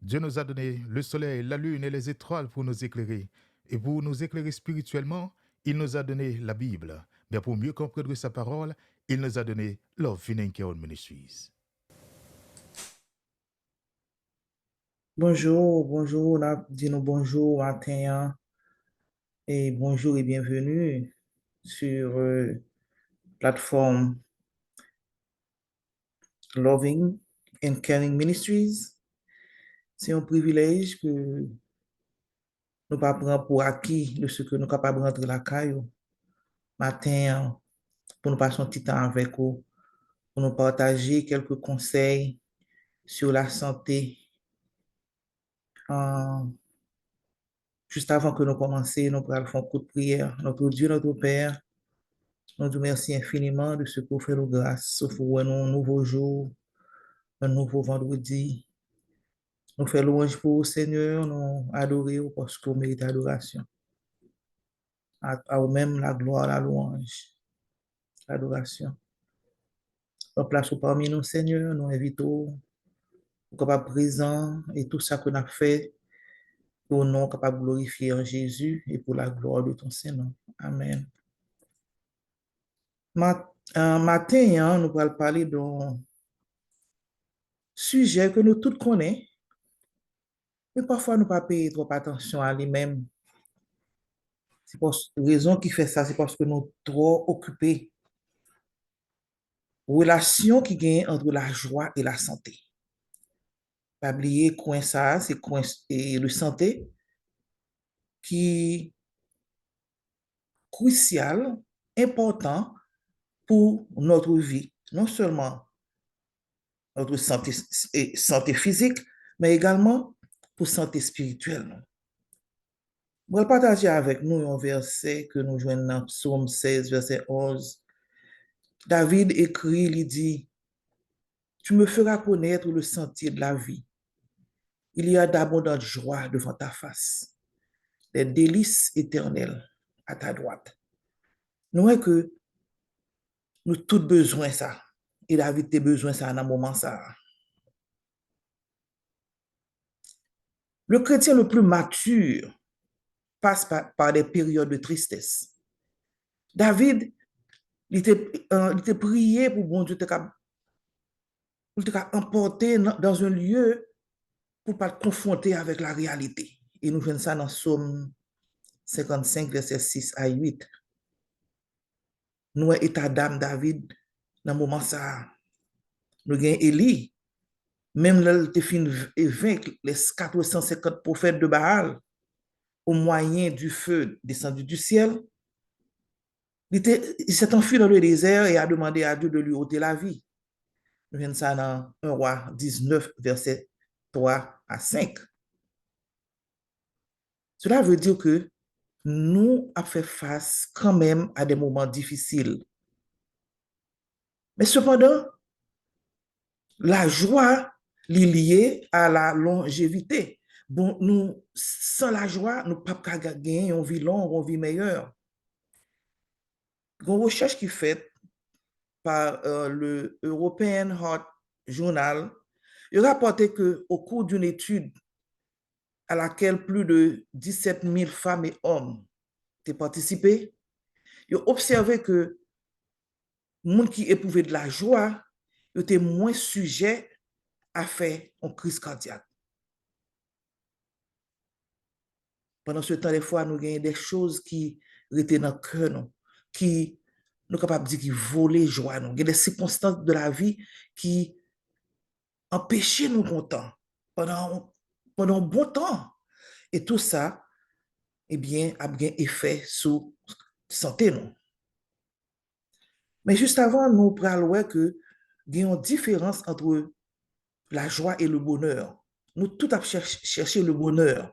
Dieu nous a donné le soleil, la lune et les étoiles pour nous éclairer. Et pour nous éclairer spirituellement, il nous a donné la Bible. Mais pour mieux comprendre sa parole, il nous a donné Love Winning Care Ministries. Bonjour, bonjour, on a dit nous bonjour matin hein, et bonjour et bienvenue sur plateforme Loving and Caring Ministries. C'est un privilège que nous pas prendre pour acquis de ce que nous sommes capables de rentrer la caille matin hein, pour nous passer un petit temps avec vous, pour nous partager quelques conseils sur la santé. Euh, Juste avant que nous commencions, nous allons faire un coup de prière. Notre Dieu, notre Père, nous te remercions infiniment de ce que vous faites nous grâce, sauf pour un nouveau jour, un nouveau vendredi. Nous faisons louange pour vous, Seigneur, nous adorons parce que vous méritez l'adoration. À vous-même la gloire, la louange, l'adoration. En place parmi nous, Seigneur, nous invitons, nous capables présents et tout ça qu'on a fait, pour nous capables de glorifier en Jésus et pour la gloire de ton Seigneur. Amen. Matin, hein, nous allons parler d'un sujet que nous tous connaissons, mais parfois nous pas payer trop attention à lui-même. C'est pour raison qui fait ça, c'est parce que nous sommes trop occupés. Relation qui gagne entre la joie et la santé. Pas oublier coin ça, c'est coin et le santé qui est crucial, important pour notre vie. Non seulement notre santé physique, mais également pour santé spirituelle. Je vais partager avec nous un verset que nous jouons dans Psaume 16, verset 11. David écrit, il dit, tu me feras connaître le sentier de la vie. Il y a d'abondantes joies devant ta face, des délices éternelles à ta droite. Nous voyons que nous tous besoin ça. Et David a besoin ça dans un moment ça. Le chrétien le plus mature passe par des périodes de tristesse. David, il était prié pour bon Dieu te emporter dans un lieu pour ne pas te confronter avec la réalité. Et nous faisons ça dans Psaume 55, verset 6 à 8. Nous avons état d'âme David dans le moment ça. Nous avons Élie, même là, il a fini vaincre les 450 prophètes de Baal au moyen du feu descendu du ciel. Il s'est enfui dans le désert et a demandé à Dieu de lui ôter la vie. Nous venons ça dans 1 roi 19, verset 3 à 5. Cela veut dire que nous avons fait face quand même à des moments difficiles. Mais cependant, la joie est liée à la longévité. Bon, nous, sans la joie, nous ne pouvons pas gagner une vie longue, une vie meilleure. Une recherche qui est faite par le European Heart Journal, il rapportait qu'au cours d'une étude à laquelle plus de 17 000 femmes et hommes ont participé, ils ont observé que les gens qui éprouvaient de la joie étaient moins sujets à faire une crise cardiaque. Pendant ce temps, des fois, nous avons des choses qui étaient dans le cœur, qui nous sommes capables de dire qui volaient joie. Il y a des circonstances de la vie qui empêchaient nous contents pendant un bon temps. Et tout ça, eh bien, a bien effet sur la santé. Nous. Mais juste avant, nous parlons que il y a une différence entre la joie et le bonheur. Nous tout à chercher le bonheur.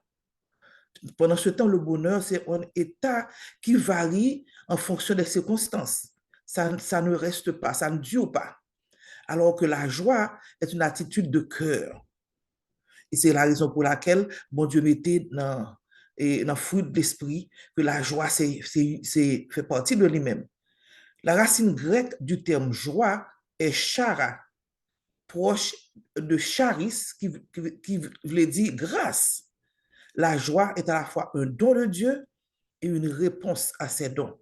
Pendant ce temps, le bonheur, c'est un état qui varie en fonction des circonstances. Ça ne reste pas, ça ne dure pas. Alors que la joie est une attitude de cœur. Et c'est la raison pour laquelle mon Dieu mettait dans le fruit de l'esprit que la joie fait partie de lui-même. La racine grecque du terme joie est chara, proche de charis, qui veut dire grâce. La joie est à la fois un don de Dieu et une réponse à ses dons.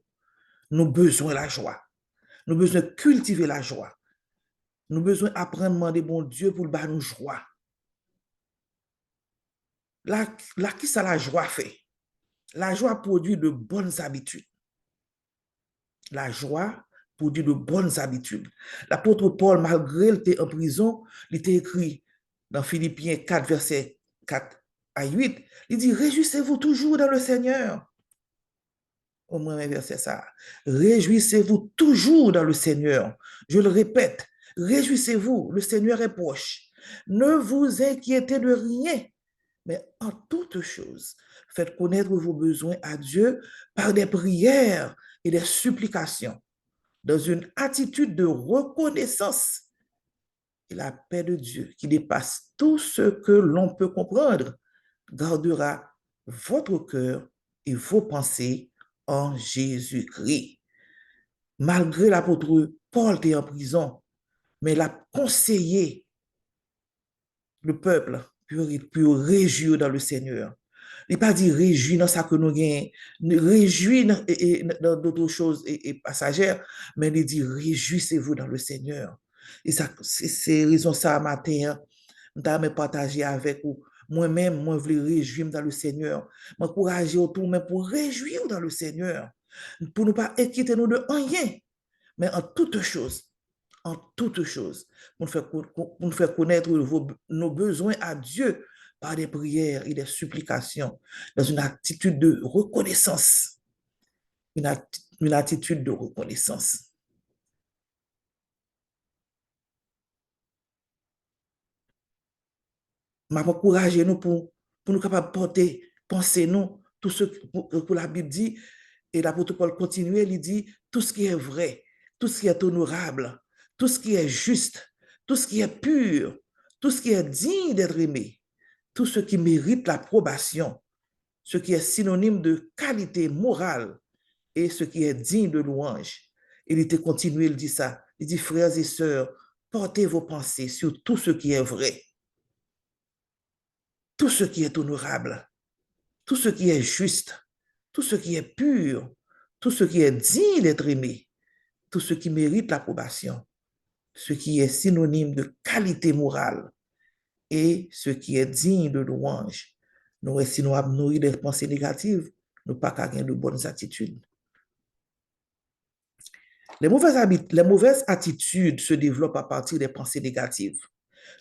Nous avons besoin de la joie. Nous avons besoin de cultiver la joie. Nous avons besoin d'apprendre à demander bon Dieu pour nous joie. Là, qui ça la joie fait? La joie produit de bonnes habitudes. La joie produit de bonnes habitudes. L'apôtre Paul, malgré qu'il était en prison, il était écrit dans Philippiens 4, verset 4 à 8, il dit, réjouissez-vous toujours dans le Seigneur. Au moins un verset ça. Réjouissez-vous toujours dans le Seigneur. Je le répète, réjouissez-vous, le Seigneur est proche. Ne vous inquiétez de rien, mais en toute chose, faites connaître vos besoins à Dieu par des prières et des supplications, dans une attitude de reconnaissance. Et la paix de Dieu, qui dépasse tout ce que l'on peut comprendre, gardera votre cœur et vos pensées en Jésus-Christ. Malgré l'apôtre Paul était en prison, mais il a conseillé le peuple pour réjouir dans le Seigneur. Il n'a pas dit réjouir dans ça que nous gagnons, réjouir dans d'autres choses et passagères, mais il dit réjouissez-vous dans le Seigneur. Et ça, c'est raison ça matin, je vais partager avec vous. Moi-même, moi, je veux réjouir dans le Seigneur. M'encourager autour, mais pour réjouir dans le Seigneur. Pour ne pas inquiéter nous de rien, mais en toutes choses, pour nous faire connaître nos besoins à Dieu par des prières et des supplications, dans une attitude de reconnaissance. Une attitude de reconnaissance. M'a encouragé nous pour nous capables de porter, penser nous, tout ce que la Bible dit, et l'apôtre Paul continue, il dit, tout ce qui est vrai, tout ce qui est honorable, tout ce qui est juste, tout ce qui est pur, tout ce qui est digne d'être aimé, tout ce qui mérite l'approbation, ce qui est synonyme de qualité morale et ce qui est digne de louange. Il était continué, il dit ça. Il dit, frères et sœurs, portez vos pensées sur tout ce qui est vrai, tout ce qui est honorable, tout ce qui est juste, tout ce qui est pur, tout ce qui est digne d'être aimé, tout ce qui mérite l'approbation, ce qui est synonyme de qualité morale et ce qui est digne de louange. Nous, si nous avons nourri des pensées négatives, nous pas qu'à gagner de bonnes attitudes. Les mauvaises attitudes se développent à partir des pensées négatives.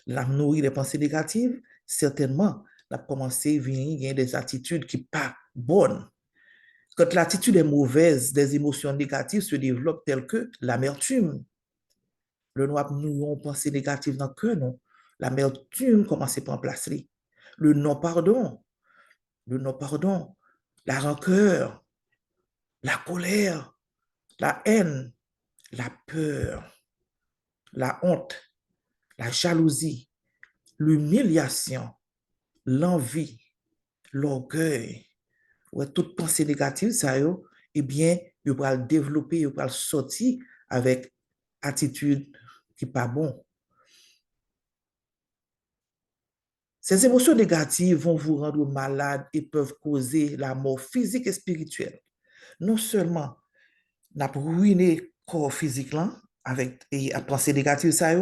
La nourrir des pensées négatives, certainement, la commencé à venir des attitudes qui ne sont pas bonnes. Quand l'attitude est mauvaise, des émotions négatives se développent telles que l'amertume. Le noir nous pensée négative dans le cœur, non. L'amertume commence à prendre place. Le non-pardon, la rancœur, la colère, la haine, la peur, la honte, la jalousie, l'humiliation, l'envie, l'orgueil. Ouais, toute pensée négative, ça, eh bien, il va le développer, il va le sortir avec attitude qui n'est pas bon. Ces émotions négatives vont vous rendre malade et peuvent causer la mort physique et spirituelle. Non seulement n'a ruiné le corps physique là, avec la pensée négative, ça,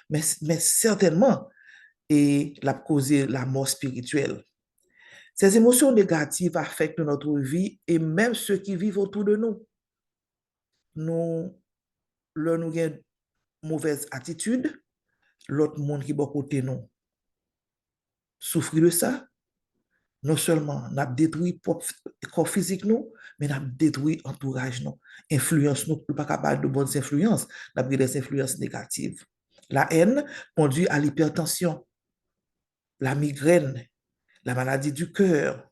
mais certainement, et l'a causé la mort spirituelle. Ces émotions négatives affectent notre vie et même ceux qui vivent autour de nous. Nous avons une mauvaise attitude, l'autre monde qui est à côté de nous souffre de ça. Non seulement nous avons détruit le corps physique, nous, mais nous avons détruit l'entourage, nous, influence, nous, pas capable de bonnes influences, nous avons des influences négatives. La haine conduit à l'hypertension, la migraine, la maladie du cœur,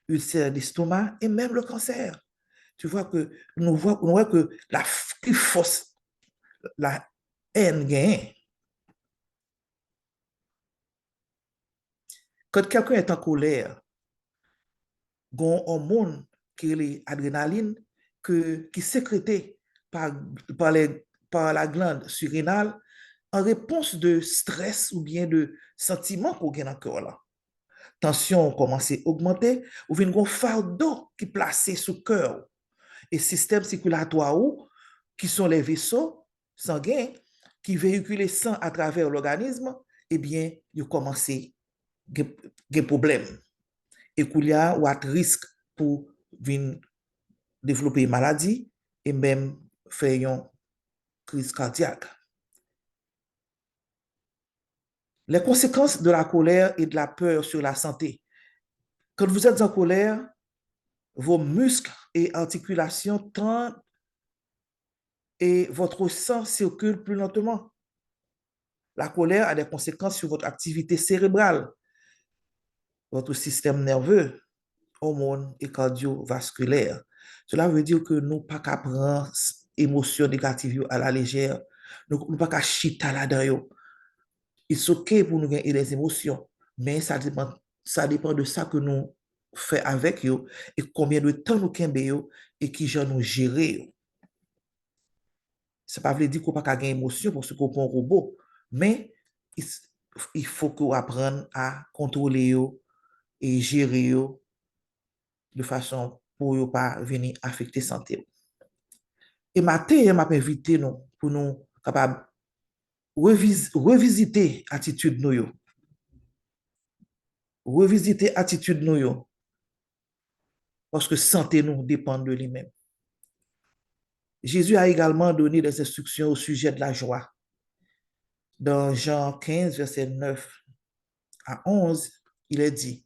ulcère d'estomac et même le cancer. Tu vois que nous voyons que la force, la haine gagne. Quand quelqu'un est en colère, il y a un hormone qui est l'adrénaline qui est sécrété par la glande surrénale en réponse de stress ou bien de sentiments qu'on a dans le cœur là. Tension commence à augmenter, ou bien un fardeau qui est placé sous le cœur. Et système circulatoire qui sont les vaisseaux sanguins qui véhiculent le sang à travers l'organisme, eh bien, ils commencent à des problèmes. Et qu'il y a un risque pour développer une maladie et même faire une crise cardiaque. Les conséquences de la colère et de la peur sur la santé. Quand vous êtes en colère, vos muscles et articulations tendent et votre sang circule plus lentement. La colère a des conséquences sur votre activité cérébrale, votre système nerveux, hormones et cardiovasculaire. Cela veut dire que nous ne pouvons pas prendre émotions négatives à la légère. Nous ne pouvons pas chita là-dedans. C'est OK pour nous gagner des émotions, mais ça dépend de ça que nous faisons avec eux et combien de temps nous avons et qui genre nous gérer. Ça ne veut pas dire qu'on ne peut pas gagner émotion parce qu'on est un robot, mais il faut qu'on apprenne à contrôler et gérer de façon pour ne pas venir affecter la santé. Et maintenant, je m'a invité nous pour nous capables revisiter l'attitude nous. Revisiter l'attitude nous. Parce que santé nous dépend de lui-même. Jésus a également donné des instructions au sujet de la joie. Dans Jean 15, verset 9 à 11, il est dit,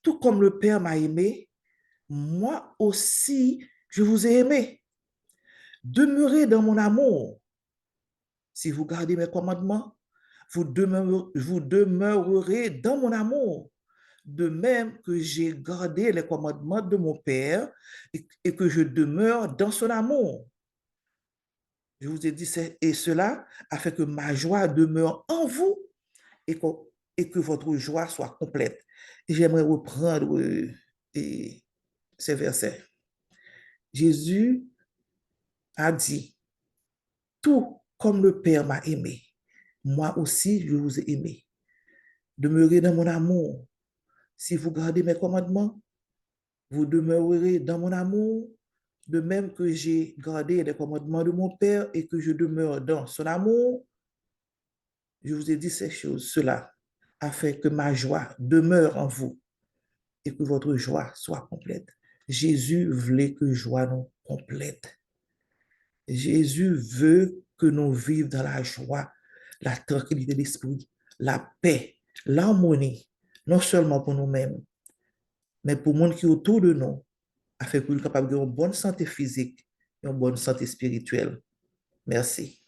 tout comme le Père m'a aimé, moi aussi, je vous ai aimé. Demeurez dans mon amour. Si vous gardez mes commandements, vous demeurerez dans mon amour. De même que j'ai gardé les commandements de mon Père et que je demeure dans son amour. Je vous ai dit, et cela a fait que ma joie demeure en vous et que votre joie soit complète. Et j'aimerais reprendre ces versets. Jésus a dit, tout comme le Père m'a aimé, moi aussi je vous ai aimé. Demeurez dans mon amour. Si vous gardez mes commandements, vous demeurerez dans mon amour, de même que j'ai gardé les commandements de mon Père et que je demeure dans son amour. Je vous ai dit ces choses, cela a fait que ma joie demeure en vous et que votre joie soit complète. Jésus voulait que joie nous complète. Jésus veut que nous vivions dans la joie, la tranquillité d'esprit, la paix, l'harmonie, non seulement pour nous-mêmes, mais pour le monde qui est autour de nous, afin que nous soyons capables d'avoir une bonne santé physique et une bonne santé spirituelle. Merci.